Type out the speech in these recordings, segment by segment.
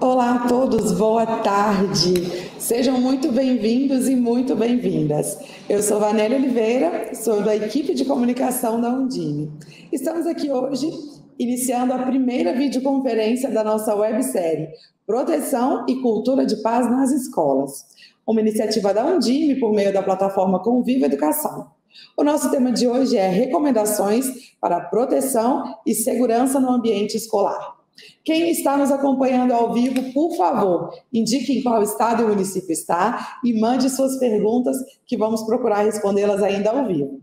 Olá a todos, boa tarde. Sejam muito bem-vindos e muito bem-vindas. Eu sou Vanélia Oliveira, sou da equipe de comunicação da Undime. Estamos aqui hoje iniciando a primeira videoconferência da nossa websérie Proteção e Cultura de Paz nas Escolas, uma iniciativa da Undime por meio da plataforma Conviva Educação. O nosso tema de hoje é recomendações para proteção e segurança no ambiente escolar. Quem está nos acompanhando ao vivo, por favor, indique em qual estado e município está e mande suas perguntas que vamos procurar respondê-las ainda ao vivo.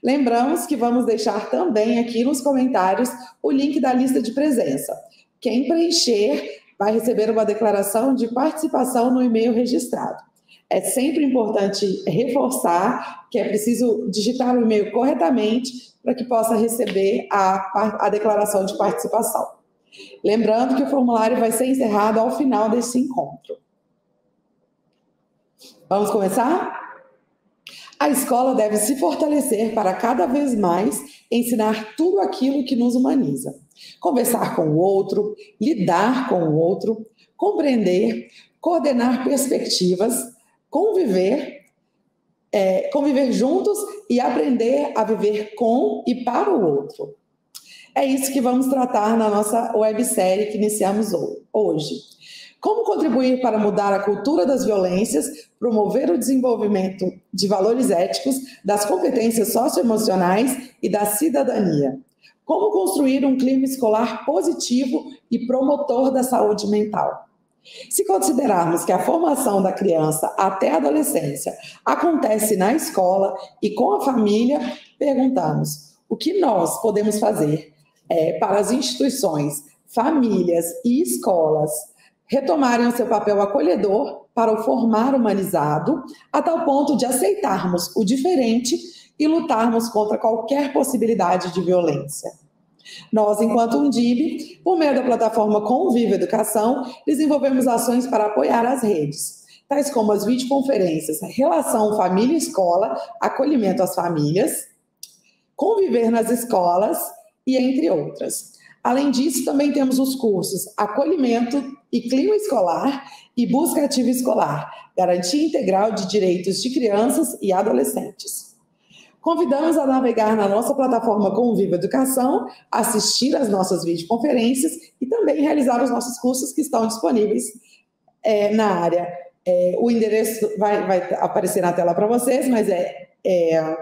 Lembramos que vamos deixar também aqui nos comentários o link da lista de presença. Quem preencher vai receber uma declaração de participação no e-mail registrado. É sempre importante reforçar que é preciso digitar o e-mail corretamente para que possa receber a declaração de participação. Lembrando que o formulário vai ser encerrado ao final desse encontro. Vamos começar? A escola deve se fortalecer para cada vez mais ensinar tudo aquilo que nos humaniza. Conversar com o outro, lidar com o outro, compreender, coordenar perspectivas, conviver juntos e aprender a viver com e para o outro. É isso que vamos tratar na nossa websérie que iniciamos hoje. Como contribuir para mudar a cultura das violências, promover o desenvolvimento de valores éticos, das competências socioemocionais e da cidadania. Como construir um clima escolar positivo e promotor da saúde mental. Se considerarmos que a formação da criança até a adolescência acontece na escola e com a família, perguntamos: o que nós podemos fazer para as instituições, famílias e escolas retomarem o seu papel acolhedor para o formar humanizado, a tal ponto de aceitarmos o diferente e lutarmos contra qualquer possibilidade de violência. Nós, enquanto Undime, por meio da plataforma Conviva Educação, desenvolvemos ações para apoiar as redes, tais como as videoconferências Relação Família-Escola, Acolhimento às Famílias, Conviver nas Escolas e entre outras. Além disso, também temos os cursos Acolhimento e Clima Escolar e Busca Ativa Escolar, Garantia Integral de Direitos de Crianças e Adolescentes. Convidamos a navegar na nossa plataforma Conviva Educação, assistir às nossas videoconferências e também realizar os nossos cursos que estão disponíveis na área. O endereço vai aparecer na tela para vocês, mas é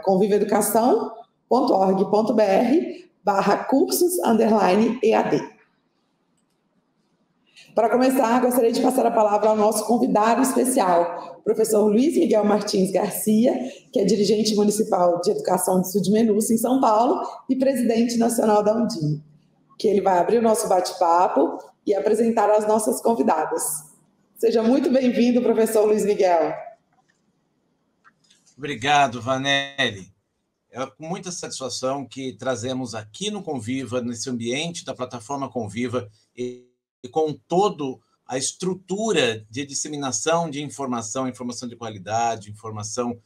convivaeducação.org.br/cursos_EAD. Para começar, gostaria de passar a palavra ao nosso convidado especial, o professor Luiz Miguel Martins Garcia, que é dirigente municipal de educação de Sudmenuça, em São Paulo, e presidente nacional da Undime, que ele vai abrir o nosso bate-papo e apresentar as nossas convidadas. Seja muito bem-vindo, professor Luiz Miguel. Obrigado, Vanelli. É com muita satisfação que trazemos aqui no Conviva, nesse ambiente da plataforma Conviva, e com toda a estrutura de disseminação de informação de qualidade, informação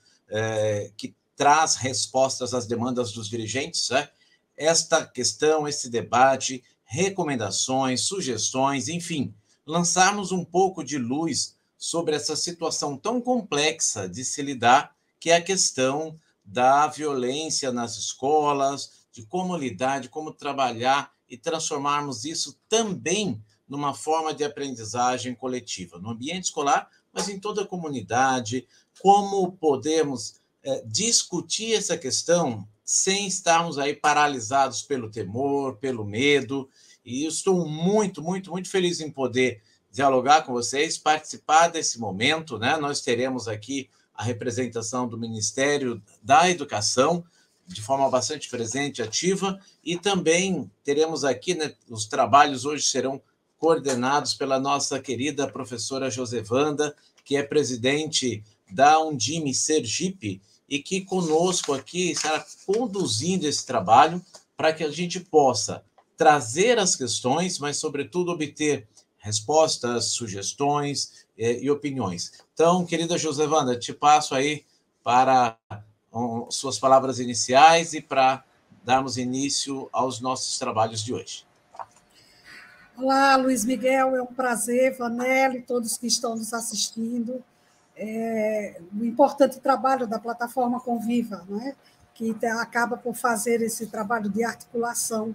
que traz respostas às demandas dos dirigentes, esta questão, esse debate, recomendações, sugestões, enfim, lançarmos um pouco de luz sobre essa situação tão complexa de se lidar, que é a questão da violência nas escolas, de como lidar, de como trabalhar e transformarmos isso também numa forma de aprendizagem coletiva, no ambiente escolar, mas em toda a comunidade, como podemos discutir essa questão sem estarmos aí paralisados pelo temor, pelo medo, e eu estou muito, muito, muito feliz em poder dialogar com vocês, participar desse momento, né? Nós teremos aqui a representação do Ministério da Educação, de forma bastante presente, ativa, e também teremos aqui, né, os trabalhos hoje serão coordenados pela nossa querida professora Josevanda, que é presidente da Undime Sergipe, e que conosco aqui estará conduzindo esse trabalho para que a gente possa trazer as questões, mas, sobretudo, obter respostas, sugestões e opiniões. Então, querida Josevanda, te passo aí para suas palavras iniciais e para darmos início aos nossos trabalhos de hoje. Olá, Luiz Miguel, é um prazer, Vanelli, todos que estão nos assistindo. O importante trabalho da plataforma Conviva, né? Que acaba por fazer esse trabalho de articulação,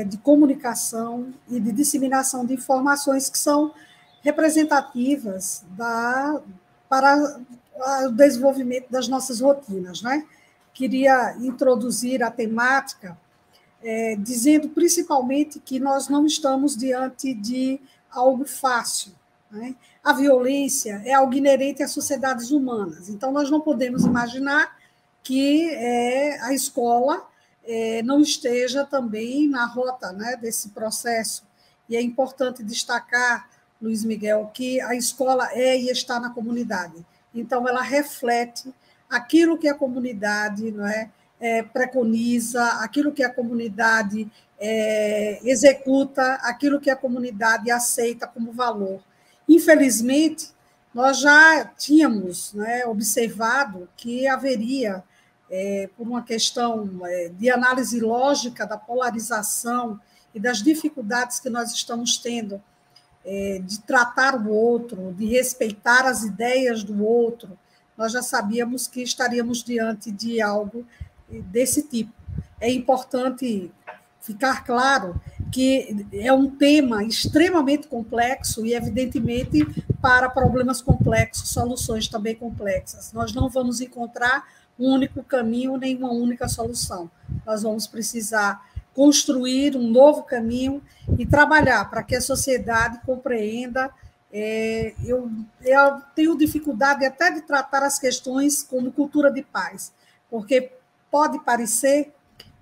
de comunicação e de disseminação de informações que são representativas para o desenvolvimento das nossas rotinas. Né? Queria introduzir a temática dizendo principalmente que nós não estamos diante de algo fácil. Né? A violência é algo inerente às sociedades humanas, então nós não podemos imaginar que a escola não esteja também na rota, né, desse processo. E é importante destacar, Luiz Miguel, que a escola é e está na comunidade. Então, ela reflete aquilo que a comunidade, não é, preconiza, aquilo que a comunidade executa, aquilo que a comunidade aceita como valor. Infelizmente, nós já tínhamos, né, observado que haveria, por uma questão de análise lógica da polarização e das dificuldades que nós estamos tendo de tratar o outro, de respeitar as ideias do outro, nós já sabíamos que estaríamos diante de algo desse tipo. É importante ficar claro que é um tema extremamente complexo e, evidentemente, para problemas complexos, soluções também complexas. Nós não vamos encontrar um único caminho, nem uma única solução. Nós vamos precisar construir um novo caminho e trabalhar para que a sociedade compreenda. Eu tenho dificuldade até de tratar as questões como cultura de paz, porque pode parecer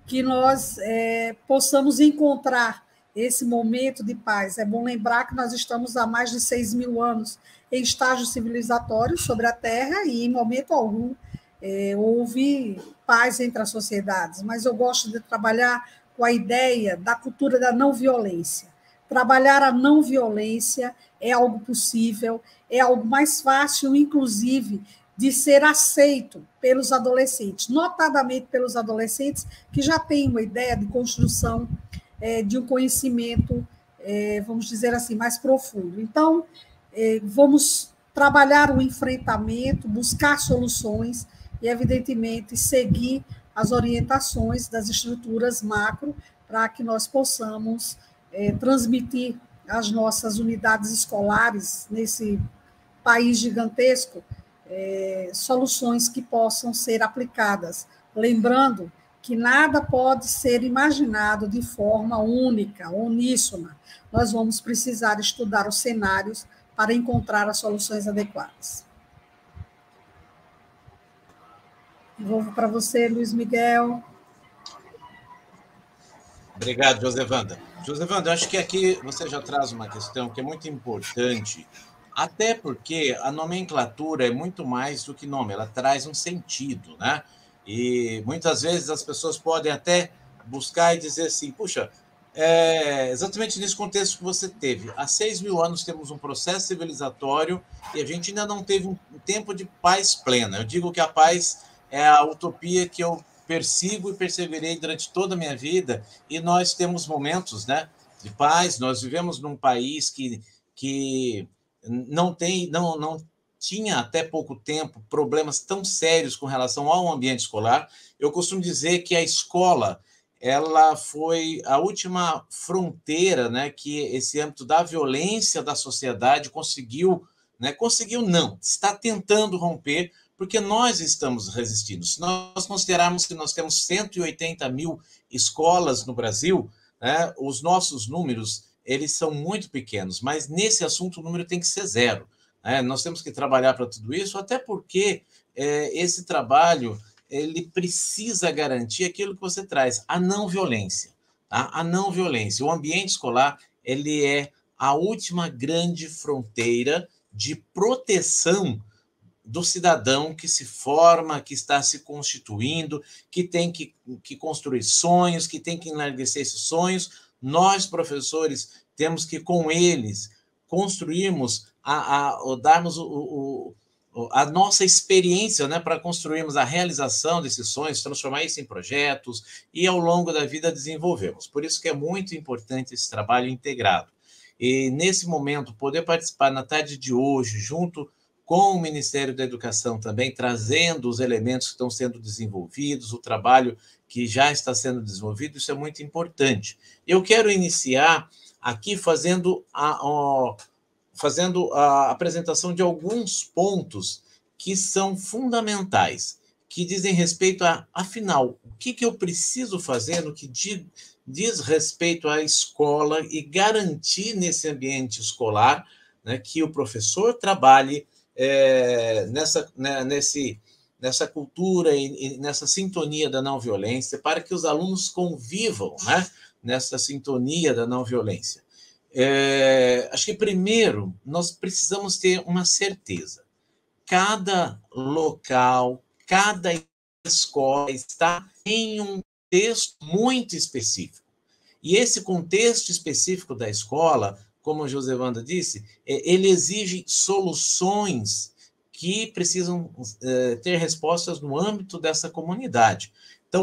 que nós possamos encontrar esse momento de paz. É bom lembrar que nós estamos há mais de 6.000 anos em estágio civilizatório sobre a Terra e, em momento algum, houve paz entre as sociedades. Mas eu gosto de trabalhar com a ideia da cultura da não violência. Trabalhar a não violência é algo possível, é algo mais fácil, inclusive, de ser aceito pelos adolescentes, notadamente pelos adolescentes que já têm uma ideia de construção de um conhecimento, vamos dizer assim, mais profundo. Então, vamos trabalhar o enfrentamento, buscar soluções e, evidentemente, seguir as orientações das estruturas macro para que nós possamos transmitir às nossas unidades escolares, nesse país gigantesco, soluções que possam ser aplicadas. Lembrando que nada pode ser imaginado de forma única, uníssona. Nós vamos precisar estudar os cenários para encontrar as soluções adequadas. Devolvo para você, Luiz Miguel. Obrigado, Josevanda. Josevanda, eu acho que aqui você já traz uma questão que é muito importante, até porque a nomenclatura é muito mais do que nome, ela traz um sentido, né? E muitas vezes as pessoas podem até buscar e dizer assim, puxa, exatamente nesse contexto que você teve. Há 6.000 anos temos um processo civilizatório e a gente ainda não teve um tempo de paz plena. Eu digo que a paz é a utopia que eu persigo e perseverei durante toda a minha vida, e nós temos momentos, né, de paz. Nós vivemos num país que não tinha até pouco tempo problemas tão sérios com relação ao ambiente escolar. Eu costumo dizer que a escola ela foi a última fronteira, né, que esse âmbito da violência da sociedade conseguiu, né, conseguiu não, está tentando romper, porque nós estamos resistindo. Se nós considerarmos que nós temos 180.000 escolas no Brasil, né, os nossos números eles são muito pequenos, mas nesse assunto o número tem que ser zero. Né? Nós temos que trabalhar para tudo isso, até porque esse trabalho ele precisa garantir aquilo que você traz, a não violência. Tá? A não violência. O ambiente escolar ele é a última grande fronteira de proteção do cidadão que se forma, que está se constituindo, que tem que construir sonhos, que tem que enlarguecer esses sonhos. Nós, professores, temos que, com eles, construirmos, darmos a nossa experiência, né, para construirmos a realização desses sonhos, transformar isso em projetos e, ao longo da vida, desenvolvermos. Por isso que é muito importante esse trabalho integrado. E, nesse momento, poder participar na tarde de hoje, junto com o Ministério da Educação também, trazendo os elementos que estão sendo desenvolvidos, o trabalho que já está sendo desenvolvido, isso é muito importante. Eu quero iniciar aqui fazendo a apresentação de alguns pontos que são fundamentais, que dizem respeito a, afinal, o que eu preciso fazer no que diz respeito à escola e garantir nesse ambiente escolar, né, que o professor trabalhe nessa cultura e nessa sintonia da não violência, para que os alunos convivam, né, nessa sintonia da não violência. Acho que, primeiro, nós precisamos ter uma certeza. Cada local, cada escola está em um contexto muito específico. E esse contexto específico da escola, como a Josevanda disse, ele exige soluções que precisam ter respostas no âmbito dessa comunidade. Então,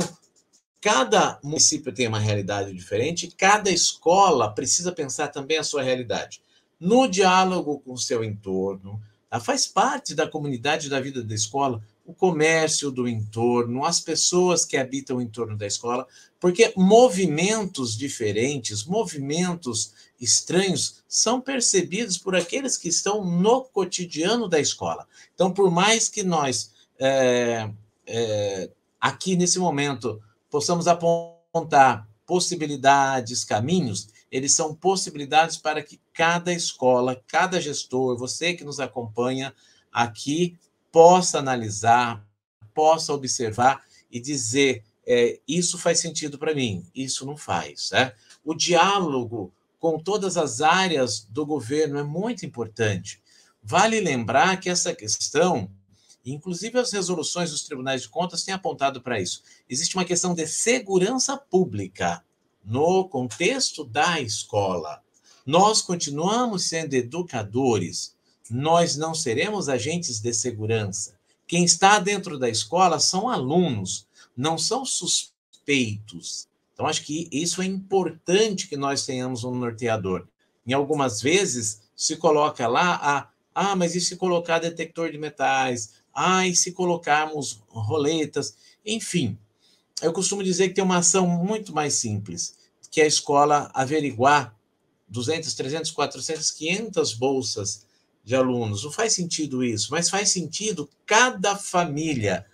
cada município tem uma realidade diferente, cada escola precisa pensar também a sua realidade. No diálogo com o seu entorno, faz parte da comunidade da vida da escola, o comércio do entorno, as pessoas que habitam o entorno da escola, porque movimentos diferentes, movimentos estranhos, são percebidos por aqueles que estão no cotidiano da escola. Então, por mais que nós, aqui nesse momento, possamos apontar possibilidades, caminhos, eles são possibilidades para que cada escola, cada gestor, você que nos acompanha aqui, possa analisar, possa observar e dizer, isso faz sentido para mim, isso não faz. Né? O diálogo com todas as áreas do governo é muito importante. Vale lembrar que essa questão, inclusive as resoluções dos tribunais de contas têm apontado para isso. Existe uma questão de segurança pública no contexto da escola. Nós continuamos sendo educadores, nós não seremos agentes de segurança. Quem está dentro da escola são alunos, não são suspeitos. Então, acho que isso é importante que nós tenhamos um norteador. Em algumas vezes, se coloca lá, mas e se colocar detector de metais? E se colocarmos roletas? Enfim, eu costumo dizer que tem uma ação muito mais simples, que é a escola averiguar 200, 300, 400, 500 bolsas de alunos. Não faz sentido isso, mas faz sentido cada família.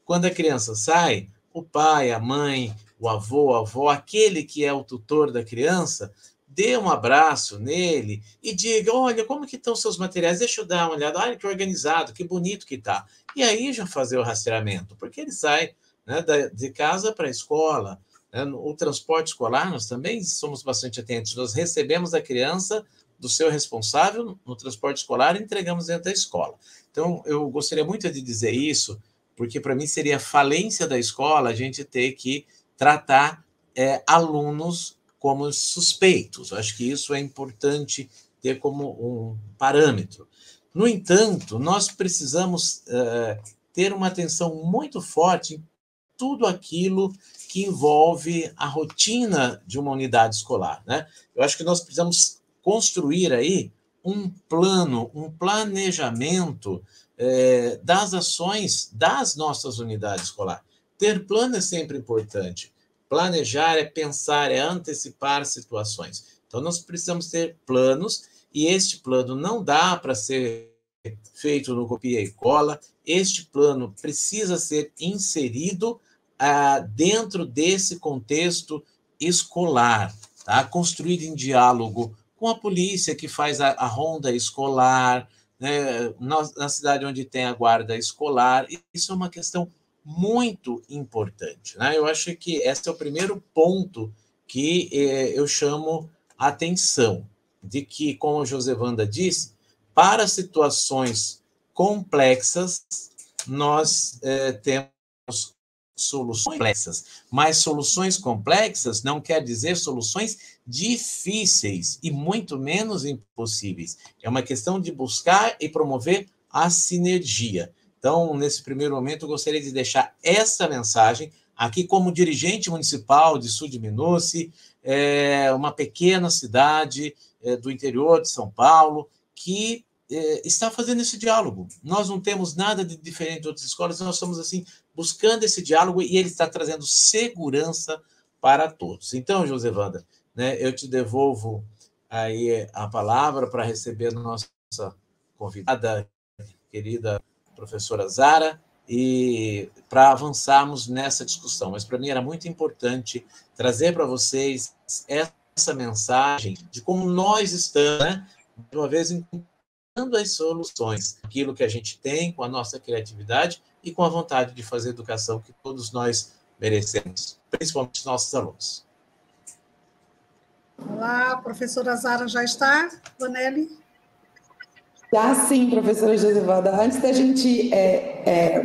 Quando a criança sai, o pai, a mãe, o avô, a avó, aquele que é o tutor da criança, dê um abraço nele e diga, olha, como que estão os seus materiais? Deixa eu dar uma olhada. Olha que organizado, que bonito que está. E aí já fazer o rastreamento, porque ele sai, né, de casa para a escola. Né? O transporte escolar, nós também somos bastante atentos. Nós recebemos a criança do seu responsável no transporte escolar e entregamos dentro da escola. Então, eu gostaria muito de dizer isso, porque para mim seria falência da escola a gente ter que tratar alunos como suspeitos. Acho que isso é importante ter como um parâmetro. No entanto, nós precisamos ter uma atenção muito forte em tudo aquilo que envolve a rotina de uma unidade escolar. Né? Eu acho que nós precisamos construir aí um plano, um planejamento das ações das nossas unidades escolares. Ter plano é sempre importante. Planejar é pensar, é antecipar situações. Então, nós precisamos ter planos, e este plano não dá para ser feito no copia e cola. Este plano precisa ser inserido dentro desse contexto escolar, tá? Construído em diálogo com a polícia, que faz a ronda escolar, né? Na cidade onde tem a guarda escolar. Isso é uma questão muito importante. Né? Eu acho que esse é o primeiro ponto que eu chamo a atenção, de que, como a Josevanda disse, para situações complexas, nós temos soluções complexas, mas soluções complexas não quer dizer soluções difíceis e muito menos impossíveis. É uma questão de buscar e promover a sinergia. Então, nesse primeiro momento, eu gostaria de deixar essa mensagem aqui como dirigente municipal de Sul de Minúcia, uma pequena cidade do interior de São Paulo, que está fazendo esse diálogo. Nós não temos nada de diferente de outras escolas, nós estamos assim buscando esse diálogo e ele está trazendo segurança para todos. Então, Josevanda, né, eu te devolvo aí a palavra para receber a nossa convidada, querida professora Zara, e para avançarmos nessa discussão. Mas para mim era muito importante trazer para vocês essa mensagem de como nós estamos, né, de uma vez encontrando as soluções, aquilo que a gente tem com a nossa criatividade e com a vontade de fazer educação que todos nós merecemos, principalmente os nossos alunos. Olá, a professora Zara já está, Vanelli? Já sim, professora Josevanda. Antes da gente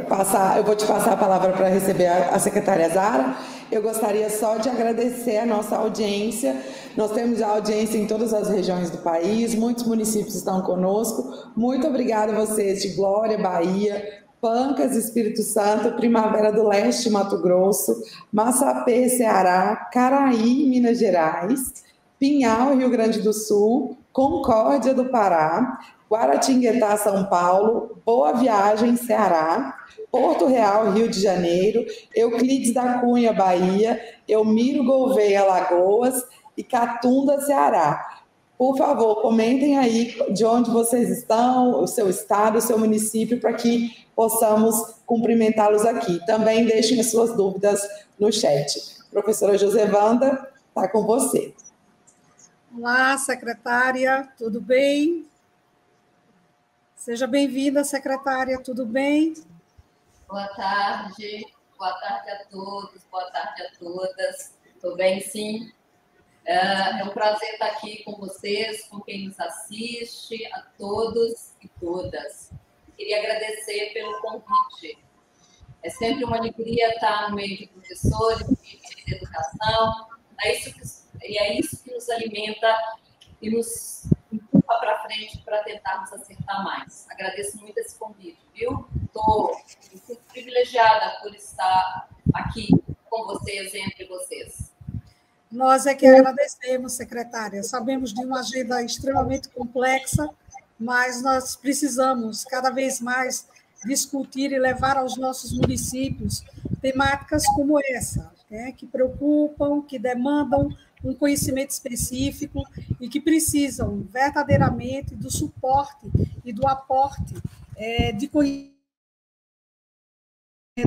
passar, eu vou te passar a palavra para receber a secretária Zara, eu gostaria só de agradecer a nossa audiência. Nós temos a audiência em todas as regiões do país, muitos municípios estão conosco. Muito obrigada a vocês de Glória, Bahia, Pancas, Espírito Santo, Primavera do Leste, Mato Grosso, Massapê, Ceará, Caraí, Minas Gerais, Pinhal, Rio Grande do Sul, Concórdia do Pará, Guaratinguetá, São Paulo, Boa Viagem, Ceará, Porto Real, Rio de Janeiro, Euclides da Cunha, Bahia, Elmiro Gouveia, Alagoas e Catunda, Ceará. Por favor, comentem aí de onde vocês estão, o seu estado, o seu município, para que possamos cumprimentá-los aqui. Também deixem as suas dúvidas no chat. Professora Josevanda, está com você. Olá, secretária, tudo bem? Seja bem-vinda, secretária, tudo bem? Boa tarde a todos, boa tarde a todas. Estou bem, sim. É um prazer estar aqui com vocês, com quem nos assiste, a todos e todas. Queria agradecer pelo convite. É sempre uma alegria estar no meio de professores, de educação. É isso que nos alimenta e nos empurra para frente para tentarmos acertar mais. Agradeço muito esse convite, viu? Estou privilegiada por estar aqui com vocês, entre vocês. Nós é que agradecemos, secretária. Sabemos de uma agenda extremamente complexa, mas nós precisamos cada vez mais discutir e levar aos nossos municípios temáticas como essa, né, que preocupam, que demandam um conhecimento específico e que precisam verdadeiramente do suporte e do aporte de conhecimento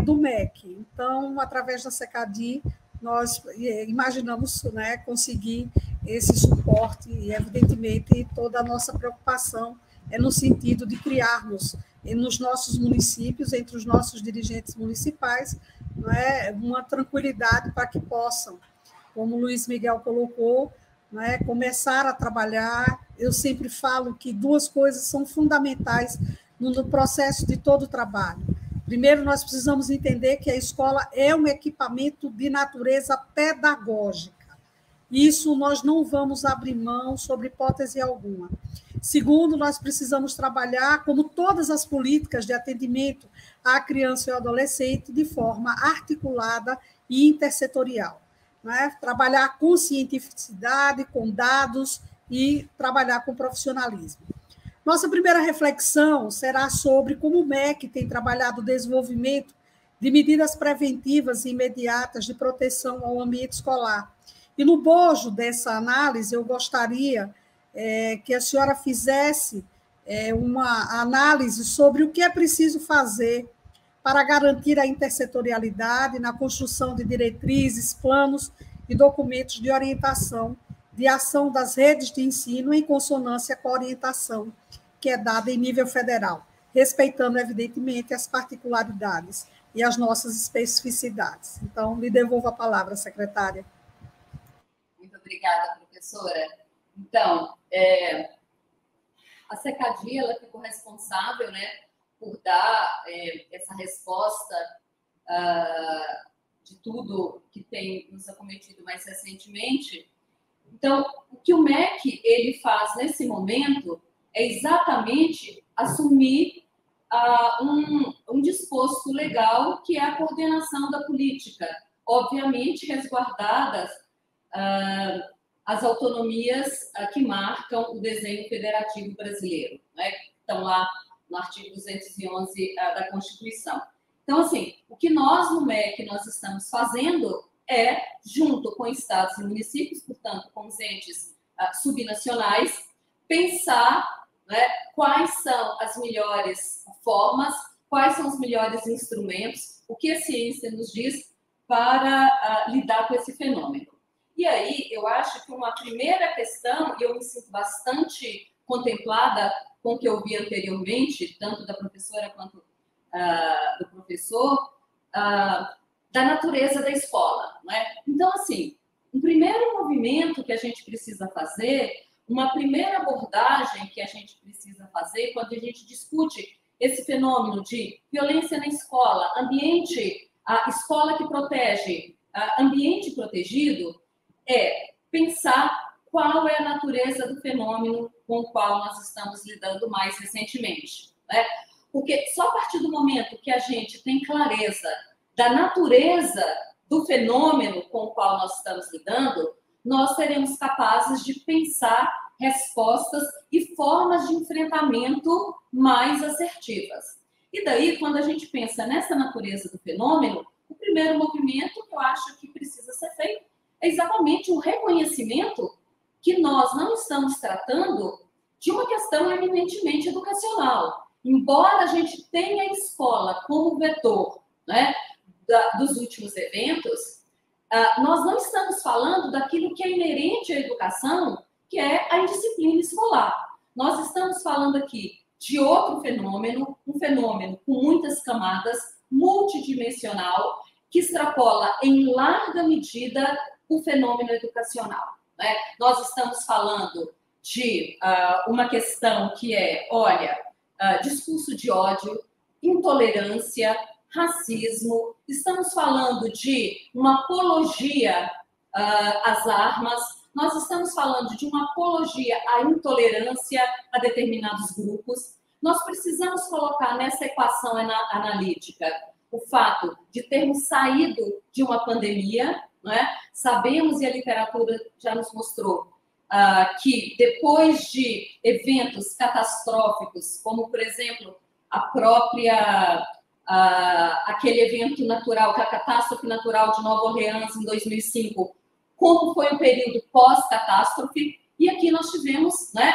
do MEC. Então, através da SECADI, nós imaginamos, né, conseguir esse suporte e, evidentemente, toda a nossa preocupação é no sentido de criarmos nos nossos municípios, entre os nossos dirigentes municipais, né, uma tranquilidade para que possam, como o Luiz Miguel colocou, né, começar a trabalhar. Eu sempre falo que duas coisas são fundamentais no processo de todo o trabalho. Primeiro, nós precisamos entender que a escola é um equipamento de natureza pedagógica. Isso nós não vamos abrir mão sobre hipótese alguma. Segundo, nós precisamos trabalhar, como todas as políticas de atendimento à criança e ao adolescente, de forma articulada e intersetorial. Né? Trabalhar com cientificidade, com dados e trabalhar com profissionalismo. Nossa primeira reflexão será sobre como o MEC tem trabalhado o desenvolvimento de medidas preventivas e imediatas de proteção ao ambiente escolar. E no bojo dessa análise, eu gostaria que a senhora fizesse uma análise sobre o que é preciso fazer para garantir a intersetorialidade na construção de diretrizes, planos e documentos de orientação de ação das redes de ensino em consonância com a orientação que é dada em nível federal, respeitando, evidentemente, as particularidades e as nossas especificidades. Então, lhe devolvo a palavra, secretária. Muito obrigada, professora. Então, a SECADI, ela ficou responsável, né, por dar essa resposta de tudo que tem nos acometido mais recentemente. Então, o que o MEC ele faz nesse momento é exatamente assumir um disposto legal, que é a coordenação da política, obviamente resguardadas as autonomias que marcam o desenho federativo brasileiro, né? Que estão lá no artigo 211 da Constituição. Então, assim, o que nós, no MEC, nós estamos fazendo é, junto com estados e municípios, portanto, com os entes subnacionais, pensar, né, quais são as melhores formas, quais são os melhores instrumentos, o que a ciência nos diz para lidar com esse fenômeno. E aí, eu acho que uma primeira questão, e eu me sinto bastante contemplada com o que eu vi anteriormente, tanto da professora quanto do professor, da natureza da escola, né? Então, assim, um primeiro movimento que a gente precisa fazer, uma primeira abordagem que a gente precisa fazer quando a gente discute esse fenômeno de violência na escola, ambiente, a escola que protege, ambiente protegido, é pensar qual é a natureza do fenômeno com o qual nós estamos lidando mais recentemente, né? Porque só a partir do momento que a gente tem clareza da natureza do fenômeno com o qual nós estamos lidando, nós seremos capazes de pensar respostas e formas de enfrentamento mais assertivas. E daí, quando a gente pensa nessa natureza do fenômeno, o primeiro movimento que eu acho que precisa ser feito é exatamente o reconhecimento que nós não estamos tratando de uma questão eminentemente educacional. Embora a gente tenha a escola como vetor, né, dos últimos eventos, nós não estamos falando daquilo que é inerente à educação, que é a indisciplina escolar. Nós estamos falando aqui de outro fenômeno, um fenômeno com muitas camadas, multidimensional, que extrapola em larga medida o fenômeno educacional, né? Nós estamos falando de uma questão que é, olha, discurso de ódio, intolerância, racismo, estamos falando de uma apologia às armas, nós estamos falando de uma apologia à intolerância a determinados grupos. Nós precisamos colocar nessa equação analítica o fato de termos saído de uma pandemia, né? Sabemos, e a literatura já nos mostrou, que depois de eventos catastróficos, como, por exemplo, aquele evento natural, a catástrofe natural de Nova Orleans em 2005, como foi o período pós-catástrofe, e aqui nós tivemos, né,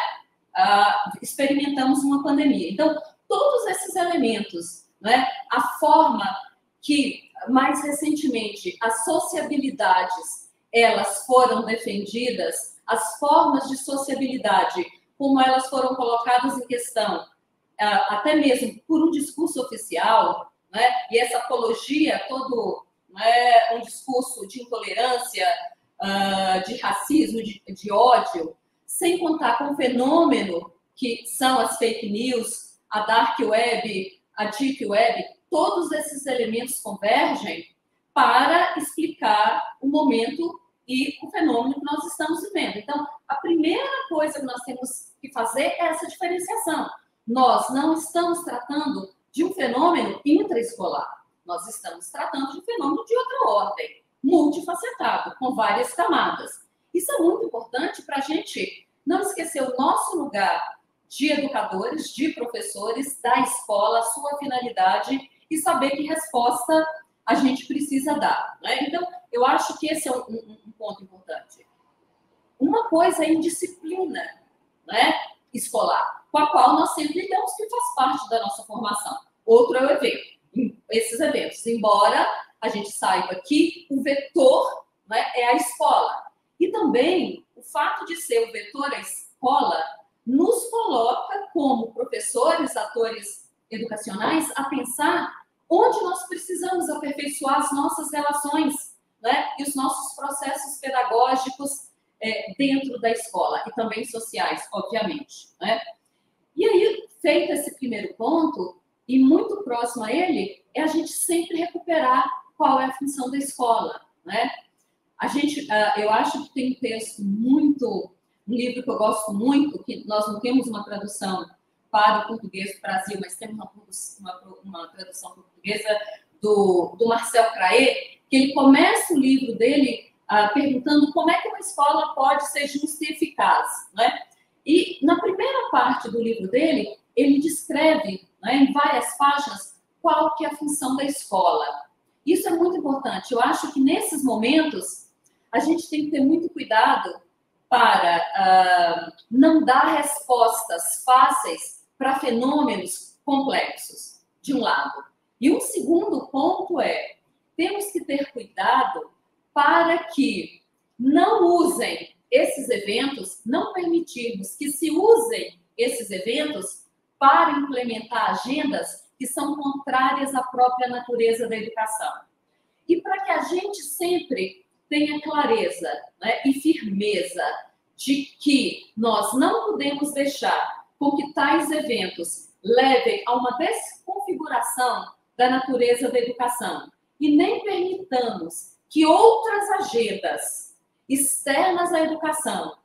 experimentamos uma pandemia. Então, todos esses elementos, né, a forma que, mais recentemente, as sociabilidades, elas foram defendidas, as formas de sociabilidade, como elas foram colocadas em questão, até mesmo por um discurso oficial, né, e essa apologia, todo, né, um discurso de intolerância, de racismo, de ódio, sem contar com o fenômeno que são as fake news, a dark web, a deep web, todos esses elementos convergem para explicar o momento e o fenômeno que nós estamos vivendo. Então, a primeira coisa que nós temos que fazer é essa diferenciação. Nós não estamos tratando de um fenômeno intraescolar, nós estamos tratando de um fenômeno de outra ordem, multifacetado, com várias camadas. Isso é muito importante para a gente não esquecer o nosso lugar de educadores, de professores, da escola, a sua finalidade, e saber que resposta a gente precisa dar, né? Então, eu acho que esse é um ponto importante. Uma coisa é a indisciplina, né, escolar, com a qual nós sempre lidamos, que faz parte da nossa formação. Outro é o evento, esses eventos, embora a gente saiba que o vetor, né, é a escola. E também o fato de ser o vetor a escola nos coloca como professores, atores educacionais, a pensar onde nós precisamos aperfeiçoar as nossas relações, né, e os nossos processos pedagógicos dentro da escola, e também sociais, obviamente, né? E aí, feito esse primeiro ponto, e muito próximo a ele, é a gente sempre recuperar qual é a função da escola, né? A gente, eu acho que tem um texto um livro que eu gosto muito, que nós não temos uma tradução para o português do Brasil, mas temos uma tradução portuguesa do Marcel Craé, que ele começa o livro dele perguntando como é que uma escola pode ser justa e eficaz, né? E na primeira parte do livro dele, ele descreve, né, em várias páginas, qual que é a função da escola. Isso é muito importante. Eu acho que nesses momentos a gente tem que ter muito cuidado para não dar respostas fáceis para fenômenos complexos, de um lado. E um segundo ponto é, temos que ter cuidado para que não usem esses eventos, não permitirmos que se usem esses eventos para implementar agendas que são contrárias à própria natureza da educação. E para que a gente sempre tenha clareza, né, e firmeza de que nós não podemos deixar com que tais eventos levem a uma desconfiguração da natureza da educação e nem permitamos que outras agendas externas à educação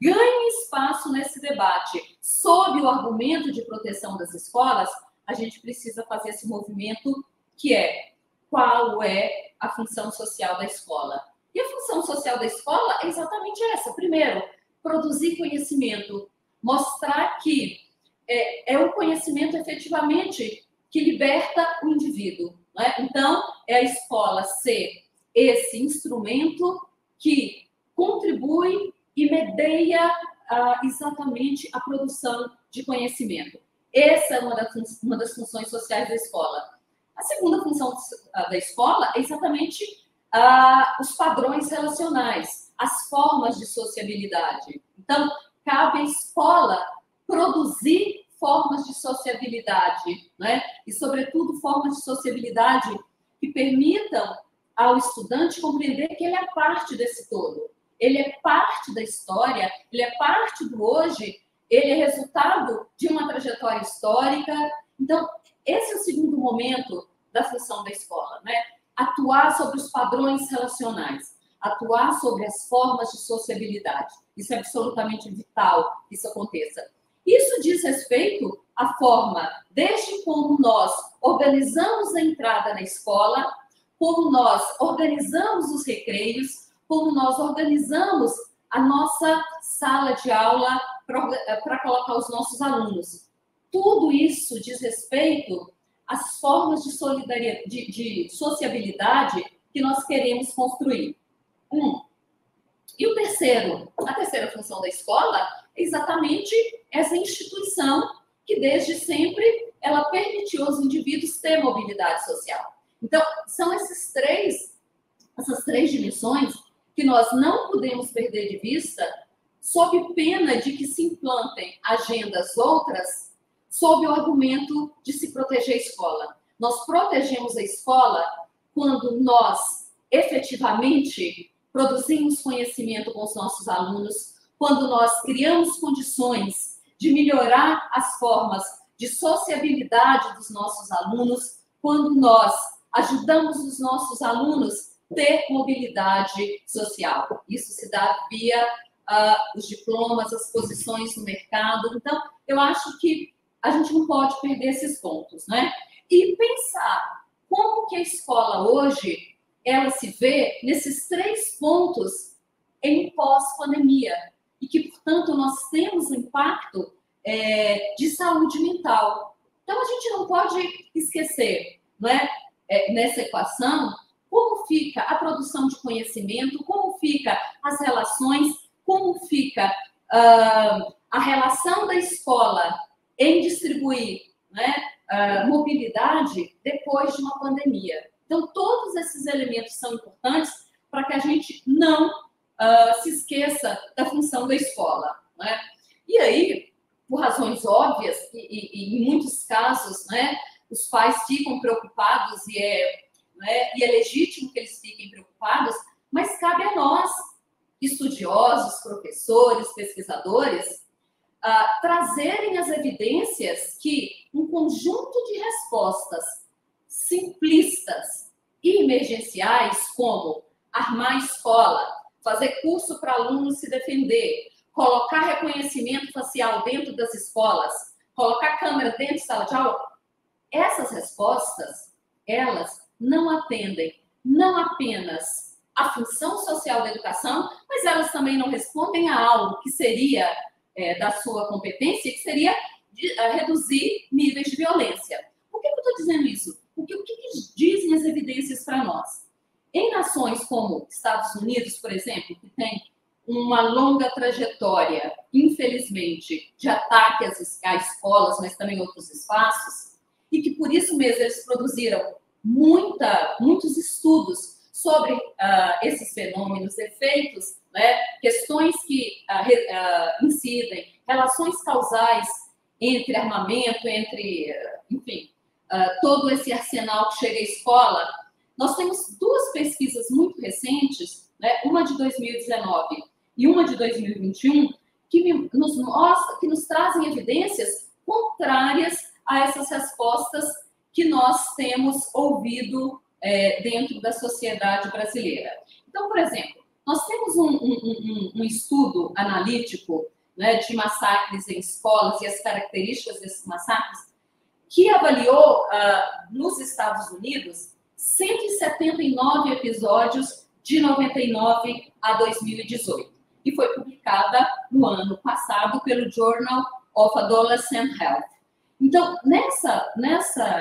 ganhem espaço nesse debate sob o argumento de proteção das escolas, a gente precisa fazer esse movimento que é qual é a função social da escola. E a função social da escola é exatamente essa. Primeiro, produzir conhecimento, mostrar que é o conhecimento efetivamente que liberta o indivíduo, né? Então, é a escola ser esse instrumento que contribui e medeia exatamente a produção de conhecimento. Essa é uma das funções sociais da escola. A segunda função da escola é exatamente os padrões relacionais, as formas de sociabilidade. Então, cabe à escola produzir formas de sociabilidade, né? E, sobretudo, formas de sociabilidade que permitam ao estudante compreender que ele é parte desse todo. Ele é parte da história, ele é parte do hoje, ele é resultado de uma trajetória histórica. Então, esse é o segundo momento da função da escola, né? Atuar sobre os padrões relacionais, atuar sobre as formas de sociabilidade. Isso é absolutamente vital que isso aconteça. Isso diz respeito à forma, desde como nós organizamos a entrada na escola, como nós organizamos os recreios, como nós organizamos a nossa sala de aula para colocar os nossos alunos. Tudo isso diz respeito às formas de solidariedade, de sociabilidade que nós queremos construir. E a terceira função da escola é exatamente essa instituição que, desde sempre, ela permitiu aos indivíduos ter mobilidade social. Então, são essas três dimensões que nós não podemos perder de vista, sob pena de que se implantem agendas outras, sob o argumento de se proteger a escola. Nós protegemos a escola quando nós, efetivamente, produzimos conhecimento com os nossos alunos, quando nós criamos condições de melhorar as formas de sociabilidade dos nossos alunos, quando nós ajudamos os nossos alunos a ter mobilidade social. Isso se dá via os diplomas, as posições no mercado. Então, eu acho que a gente não pode perder esses pontos, né? E pensar como que a escola hoje, ela se vê nesses 3 pontos em pós-pandemia. E que, portanto, nós temos um impacto de saúde mental. Então, a gente não pode esquecer, não é? Nessa equação, como fica a produção de conhecimento, como fica as relações, como fica a relação da escola em distribuir, né, mobilidade depois de uma pandemia. Então, todos esses elementos são importantes para que a gente não se esqueça da função da escola, né? E aí, por razões óbvias, e em muitos casos, né, os pais ficam preocupados e é legítimo que eles fiquem preocupados, mas cabe a nós, estudiosos, professores, pesquisadores, trazerem as evidências que um conjunto de respostas simplistas e emergenciais, como armar a escola, fazer curso para alunos se defender, colocar reconhecimento facial dentro das escolas, colocar câmera dentro de sala de aula. Essas respostas, elas não atendem não apenas a função social da educação, mas elas também não respondem a algo que seria da sua competência, que seria reduzir níveis de violência. Por que eu estou dizendo isso? Porque o que dizem as evidências para nós? Em nações como Estados Unidos, por exemplo, que tem uma longa trajetória, infelizmente, de ataque às escolas, mas também outros espaços, e que por isso mesmo eles produziram muitos estudos sobre esses fenômenos, efeitos, né, questões que incidem, relações causais entre armamento, entre, enfim, todo esse arsenal que chega à escola. Nós temos duas pesquisas muito recentes, né, uma de 2019 e uma de 2021, que nos trazem evidências contrárias a essas respostas que nós temos ouvido dentro da sociedade brasileira. Então, por exemplo, nós temos um estudo analítico, né, de massacres em escolas e as características desses massacres, que avaliou, nos Estados Unidos, 179 episódios de 99 a 2018. E foi publicada no ano passado pelo Journal of Adolescent Health. Então,